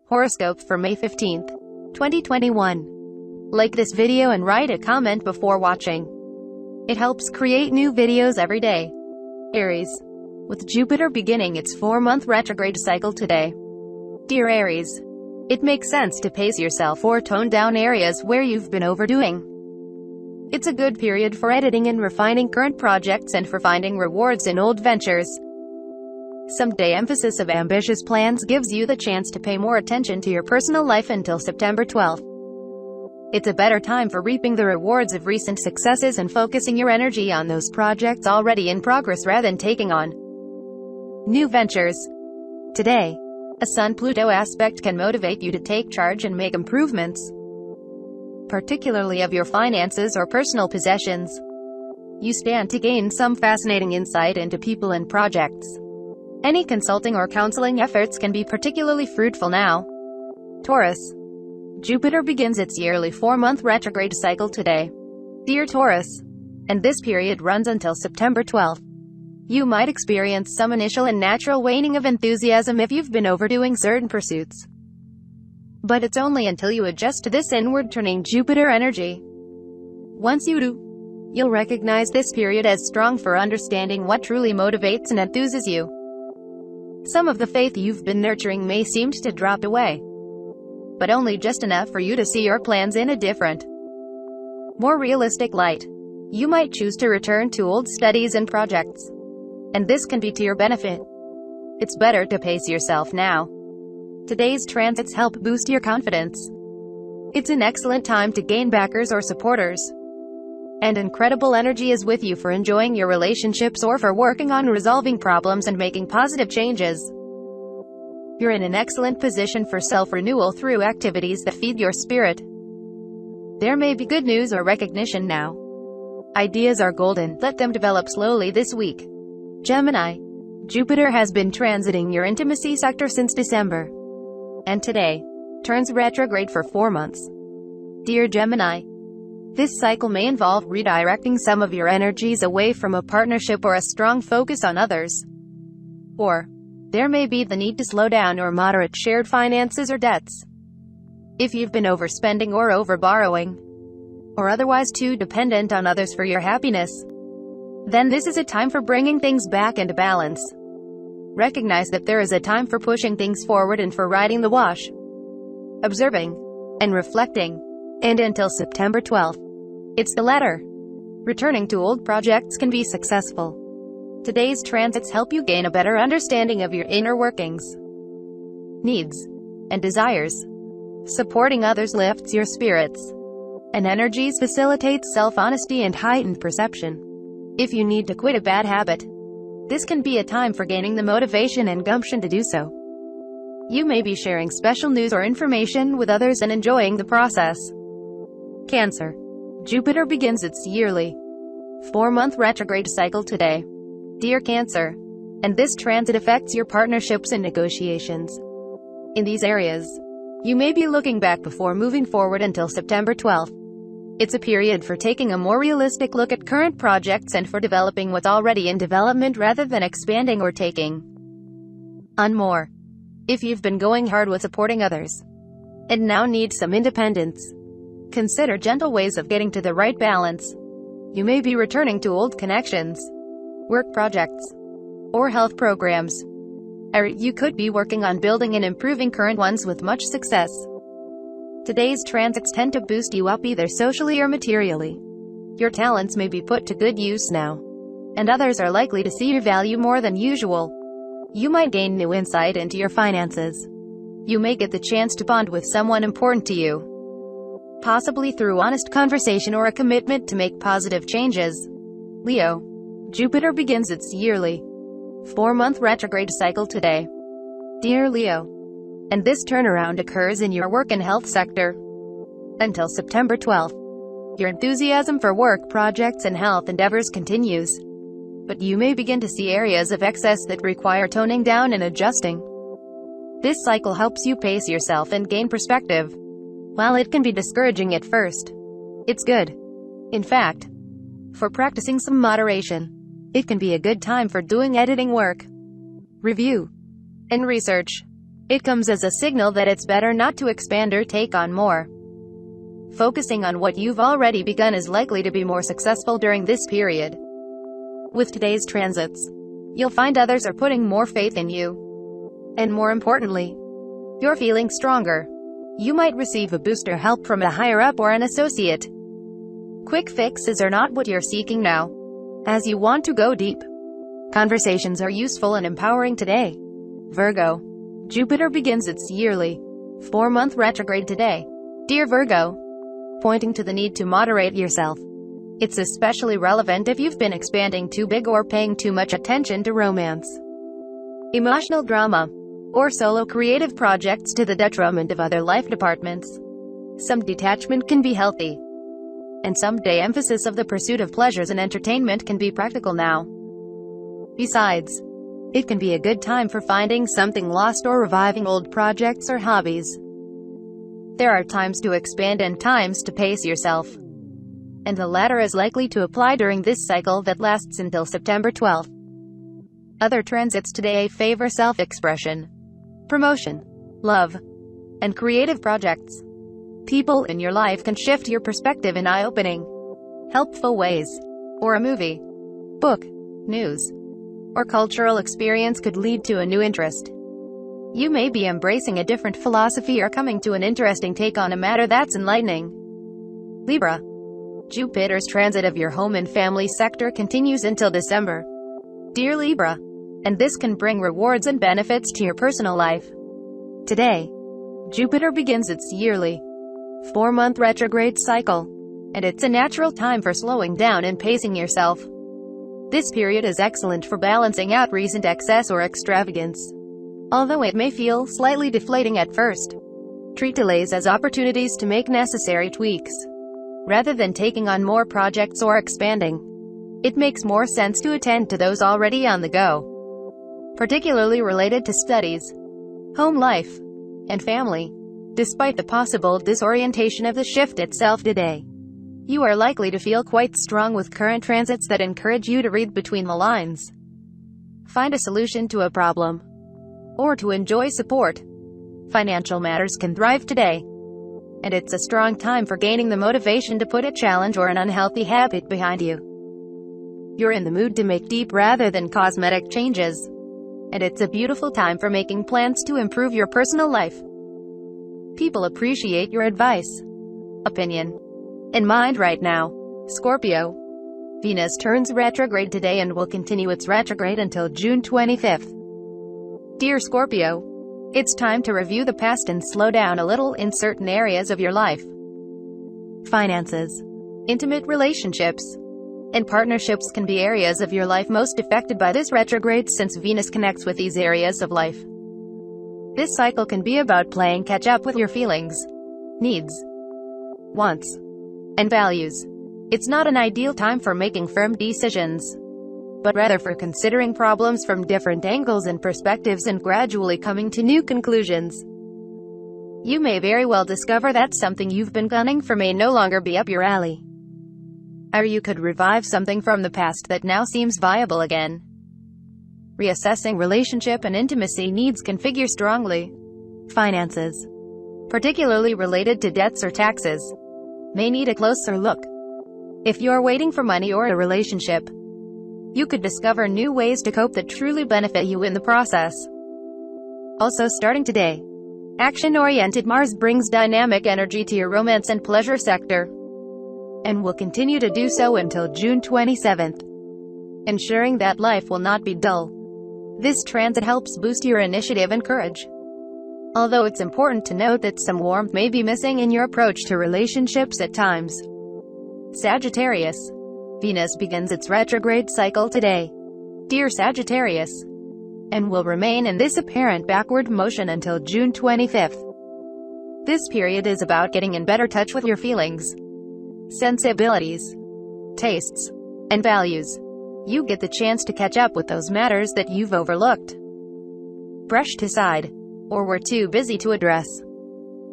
Horoscope for May 15th, 2021. Like this video and write a comment before watching. It helps create new videos every day. Aries. With Jupiter beginning its 4-month retrograde cycle today. Dear Aries, it makes sense to pace yourself or tone down areas where you've been overdoing. It's a good period for editing and refining current projects and for finding rewards in old ventures. Someday emphasis of ambitious plans gives you the chance to pay more attention to your personal life until September 12th. It's a better time for reaping the rewards of recent successes and focusing your energy on those projects already in progress rather than taking on new ventures. Today, a Sun-Pluto aspect can motivate you to take charge and make improvements, particularly of your finances or personal possessions. You stand to gain some fascinating insight into people and projects. Any consulting or counseling efforts can be particularly fruitful now. Taurus. Jupiter begins its yearly 4-month retrograde cycle today. Dear Taurus, and this period runs until September 12th. You might experience some initial and natural waning of enthusiasm if you've been overdoing certain pursuits. But it's only until you adjust to this inward-turning Jupiter energy. Once you do, you'll recognize this period as strong for understanding what truly motivates and enthuses you. Some of the faith you've been nurturing may seem to drop away, but only just enough for you to see your plans in a different, more realistic light. You might choose to return to old studies and projects, and this can be to your benefit. It's better to pace yourself now. Today's transits help boost your confidence. It's an excellent time to gain backers or supporters, and incredible energy is with you for enjoying your relationships or for working on resolving problems and making positive changes. You're in an excellent position for self-renewal through activities that feed your spirit. There may be good news or recognition now. Ideas are golden, let them develop slowly this week. Gemini. Jupiter has been transiting your intimacy sector since December, and today turns retrograde for 4 months. Dear Gemini, this cycle may involve redirecting some of your energies away from a partnership or a strong focus on others. Or, there may be the need to slow down or moderate shared finances or debts. If you've been overspending or overborrowing, or otherwise too dependent on others for your happiness, then this is a time for bringing things back into balance. Recognize that there is a time for pushing things forward and for riding the wash, observing, and reflecting. And until September 12th, it's the latter. Returning to old projects can be successful. Today's transits help you gain a better understanding of your inner workings, needs, and desires. Supporting others lifts your spirits, and energies facilitates self-honesty and heightened perception. If you need to quit a bad habit, this can be a time for gaining the motivation and gumption to do so. You may be sharing special news or information with others and enjoying the process. Cancer. Jupiter begins its yearly 4-month retrograde cycle today. Dear Cancer, and this transit affects your partnerships and negotiations. In these areas, you may be looking back before moving forward until September 12th. It's a period for taking a more realistic look at current projects and for developing what's already in development rather than expanding or taking on more. If you've been going hard with supporting others and now need some independence, consider gentle ways of getting to the right balance. You may be returning to old connections, work projects, or health programs. Or you could be working on building and improving current ones with much success. Today's transits tend to boost you up either socially or materially. Your talents may be put to good use now, and others are likely to see your value more than usual. You might gain new insight into your finances. You may get the chance to bond with someone important to you, possibly through honest conversation or a commitment to make positive changes. Leo. Jupiter begins its yearly 4-month retrograde cycle today. Dear Leo, and this turnaround occurs in your work and health sector. Until September 12th, your enthusiasm for work projects and health endeavors continues, but you may begin to see areas of excess that require toning down and adjusting. This cycle helps you pace yourself and gain perspective. While it can be discouraging at first, it's good. In fact, for practicing some moderation, it can be a good time for doing editing work, review, and research. It comes as a signal that it's better not to expand or take on more. Focusing on what you've already begun is likely to be more successful during this period. With today's transits, you'll find others are putting more faith in you. And more importantly, you're feeling stronger. You might receive a boost or help from a higher-up or an associate. Quick fixes are not what you're seeking now, as you want to go deep. Conversations are useful and empowering today. Virgo. Jupiter begins its yearly 4-month retrograde today. Dear Virgo, pointing to the need to moderate yourself. It's especially relevant if you've been expanding too big or paying too much attention to romance, emotional drama, or solo creative projects to the detriment of other life departments. Some detachment can be healthy, and some day emphasis of the pursuit of pleasures and entertainment can be practical now. Besides, it can be a good time for finding something lost or reviving old projects or hobbies. There are times to expand and times to pace yourself, and the latter is likely to apply during this cycle that lasts until September 12th. Other transits today favor self-expression, promotion, love, and creative projects. People in your life can shift your perspective in eye-opening, helpful ways, or a movie, book, news, or cultural experience could lead to a new interest. You may be embracing a different philosophy or coming to an interesting take on a matter that's enlightening. Libra. Jupiter's transit of your home and family sector continues until December. Dear Libra, and this can bring rewards and benefits to your personal life. Today, Jupiter begins its yearly 4-month retrograde cycle, and it's a natural time for slowing down and pacing yourself. This period is excellent for balancing out recent excess or extravagance. Although it may feel slightly deflating at first, treat delays as opportunities to make necessary tweaks, rather than taking on more projects or expanding. It makes more sense to attend to those already on the go, particularly related to studies, home life, and family. Despite the possible disorientation of the shift itself today, you are likely to feel quite strong with current transits that encourage you to read between the lines, find a solution to a problem, or to enjoy support. Financial matters can thrive today, and it's a strong time for gaining the motivation to put a challenge or an unhealthy habit behind you. You're in the mood to make deep rather than cosmetic changes, and it's a beautiful time for making plans to improve your personal life. People appreciate your advice, opinion, and mind right now. Scorpio. Venus turns retrograde today and will continue its retrograde until June 25th. Dear Scorpio, it's time to review the past and slow down a little in certain areas of your life. Finances, intimate relationships, and partnerships can be areas of your life most affected by this retrograde, since Venus connects with these areas of life. This cycle can be about playing catch-up with your feelings, needs, wants, and values. It's not an ideal time for making firm decisions, but rather for considering problems from different angles and perspectives and gradually coming to new conclusions. You may very well discover that something you've been gunning for may no longer be up your alley. Or you could revive something from the past that now seems viable again. Reassessing relationship and intimacy needs can figure strongly. Finances, particularly related to debts or taxes, may need a closer look. If you're waiting for money or a relationship, you could discover new ways to cope that truly benefit you in the process. Also starting today, action-oriented Mars brings dynamic energy to your romance and pleasure sector, and will continue to do so until June 27th, ensuring that life will not be dull. This transit helps boost your initiative and courage. Although it's important to note that some warmth may be missing in your approach to relationships at times. Sagittarius. Venus begins its retrograde cycle today. Dear Sagittarius, and will remain in this apparent backward motion until June 25th. This period is about getting in better touch with your feelings, sensibilities, tastes, and values. You get the chance to catch up with those matters that you've overlooked, brushed aside, or were too busy to address.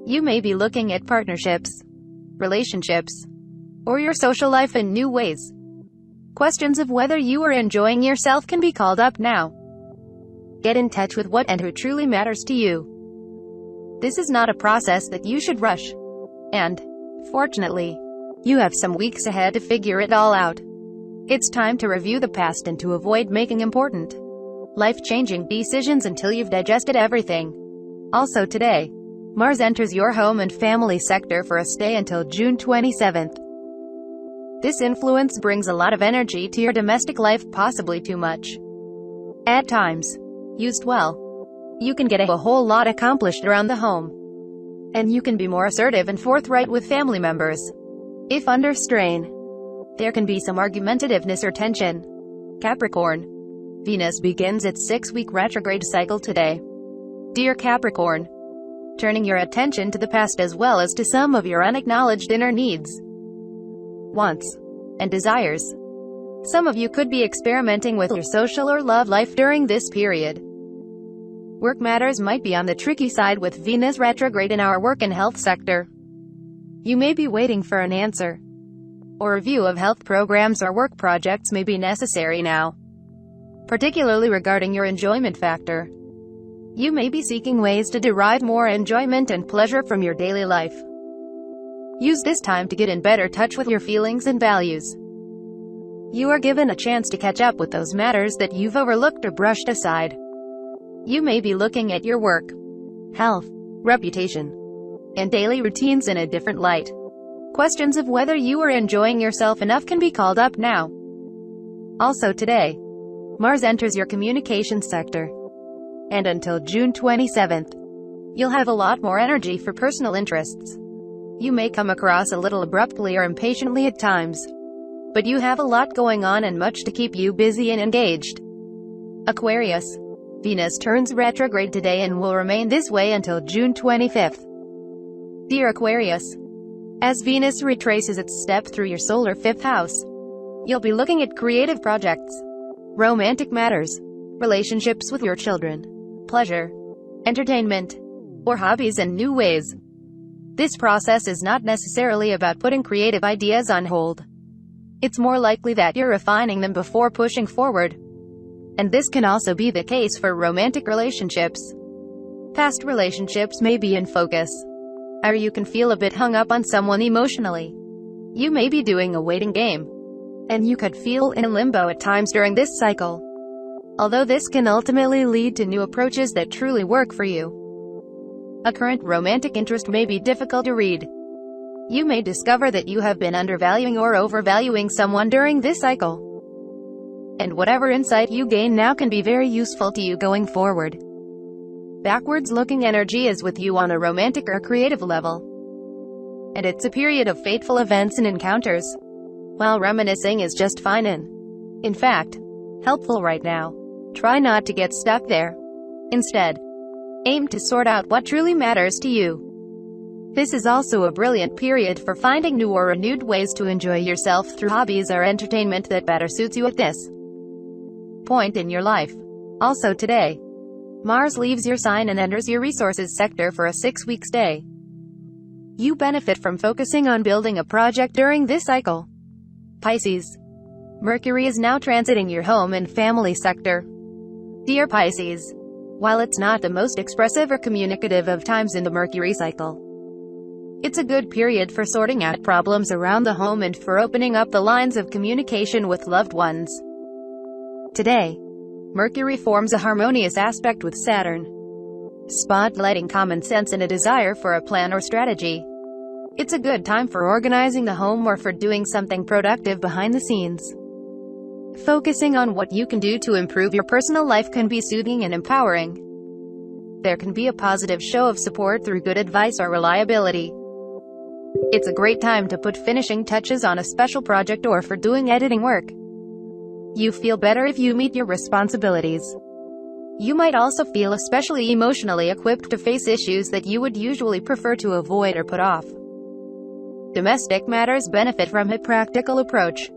You may be looking at partnerships, relationships, or your social life in new ways. Questions of whether you are enjoying yourself can be called up now. Get in touch with what and who truly matters to you. This is not a process that you should rush. And, fortunately, you have some weeks ahead to figure it all out. It's time to review the past and to avoid making important, life-changing decisions until you've digested everything. Also today, Mars enters your home and family sector for a stay until June 27th. This influence brings a lot of energy to your domestic life, possibly too much. At times, used well, you can get a whole lot accomplished around the home. And you can be more assertive and forthright with family members. If under strain, there can be some argumentativeness or tension. Capricorn. Venus begins its 6-week retrograde cycle today. Dear Capricorn, turning your attention to the past as well as to some of your unacknowledged inner needs, wants, and desires. Some of you could be experimenting with your social or love life during this period. Work matters might be on the tricky side with Venus retrograde in our work and health sector. You may be waiting for an answer, or review of health programs or work projects may be necessary now, particularly regarding your enjoyment factor. You may be seeking ways to derive more enjoyment and pleasure from your daily life. Use this time to get in better touch with your feelings and values. You are given a chance to catch up with those matters that you've overlooked or brushed aside. You may be looking at your work, health, reputation, and daily routines in a different light. Questions of whether you are enjoying yourself enough can be called up now. Also today, Mars enters your communication sector. And until June 27th, you'll have a lot more energy for personal interests. You may come across a little abruptly or impatiently at times, but you have a lot going on and much to keep you busy and engaged. Aquarius. Venus turns retrograde today and will remain this way until June 25th. Dear Aquarius, as Venus retraces its step through your solar 5th house, you'll be looking at creative projects, romantic matters, relationships with your children, pleasure, entertainment, or hobbies in new ways. This process is not necessarily about putting creative ideas on hold. It's more likely that you're refining them before pushing forward. And this can also be the case for romantic relationships. Past relationships may be in focus, or you can feel a bit hung up on someone emotionally. You may be doing a waiting game, and you could feel in limbo at times during this cycle. Although this can ultimately lead to new approaches that truly work for you. A current romantic interest may be difficult to read. You may discover that you have been undervaluing or overvaluing someone during this cycle. And whatever insight you gain now can be very useful to you going forward. Backwards-looking energy is with you on a romantic or creative level. And it's a period of fateful events and encounters, while reminiscing is just fine and, in fact, helpful right now. Try not to get stuck there. Instead, aim to sort out what truly matters to you. This is also a brilliant period for finding new or renewed ways to enjoy yourself through hobbies or entertainment that better suits you at this point in your life. Also today, Mars leaves your sign and enters your resources sector for a 6-week stay. You benefit from focusing on building a project during this cycle. Pisces. Mercury is now transiting your home and family sector. Dear Pisces, while it's not the most expressive or communicative of times in the Mercury cycle, it's a good period for sorting out problems around the home and for opening up the lines of communication with loved ones. Today, Mercury forms a harmonious aspect with Saturn, spotlighting common sense and a desire for a plan or strategy. It's a good time for organizing the home or for doing something productive behind the scenes. Focusing on what you can do to improve your personal life can be soothing and empowering. There can be a positive show of support through good advice or reliability. It's a great time to put finishing touches on a special project or for doing editing work. You feel better if you meet your responsibilities. You might also feel especially emotionally equipped to face issues that you would usually prefer to avoid or put off. Domestic matters benefit from a practical approach.